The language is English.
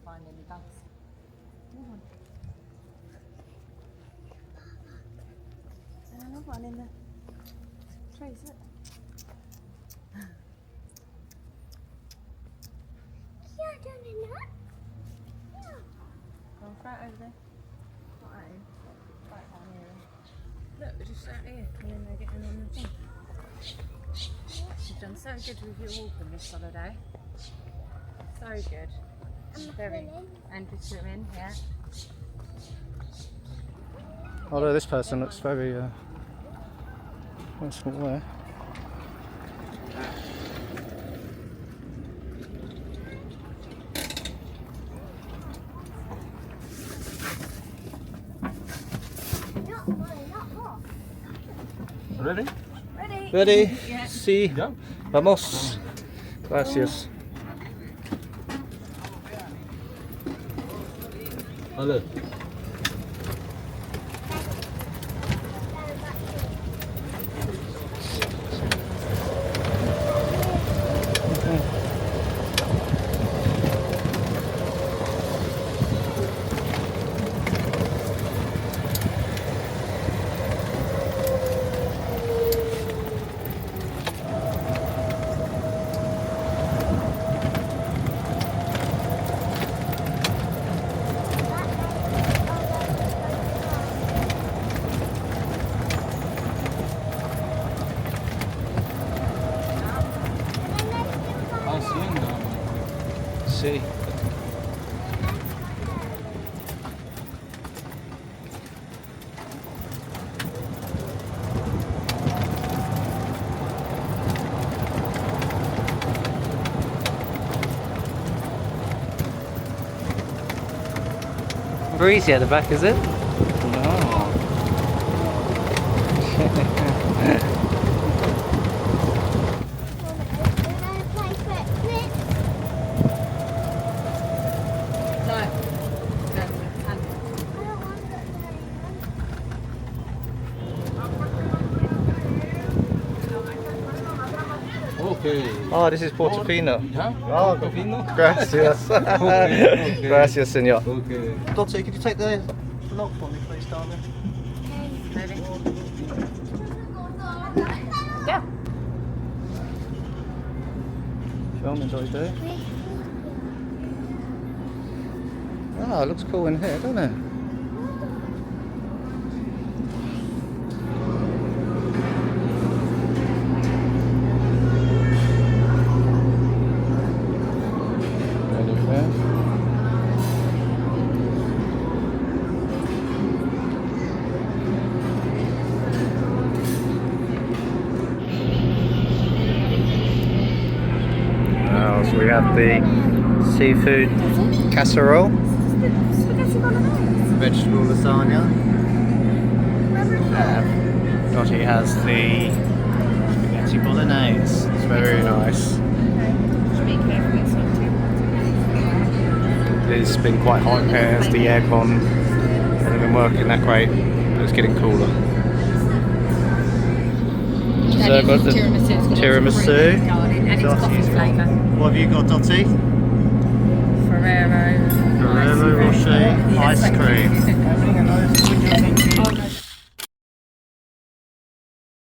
find any bugs. And another one in the trees, look. Yeah, down in that. Yeah. Go on, right over there. Right down here. Look, we're just out here, and then they're getting on the thing. You've done so good with your walking this holiday. So good. Very. And with swimming, yeah. Although this person looks very small there. Ready? Ready? Ready? Yeah. Sí. Yeah. Vamos. Gracias. Hello. Sí. Breezy at the back, is it? No. Okay. Oh, this is Portofino. Yeah? Oh, Portofino? gracias. Okay. Gracias, senor. Okay. Dottie, could you take the lock for me, please, darling? Ready? Yeah. Filming, do you do? Ah, it looks cool in here, doesn't it? So we have the seafood casserole, vegetable lasagna. Dottie has the spaghetti bolognese. It's very nice. It's been quite hot in here as the aircon hasn't been working that great, but it's getting cooler. So I've got the tiramisu. And it's coffee flavour. What have you got, Dottie? Ferrero Rocher ice cream.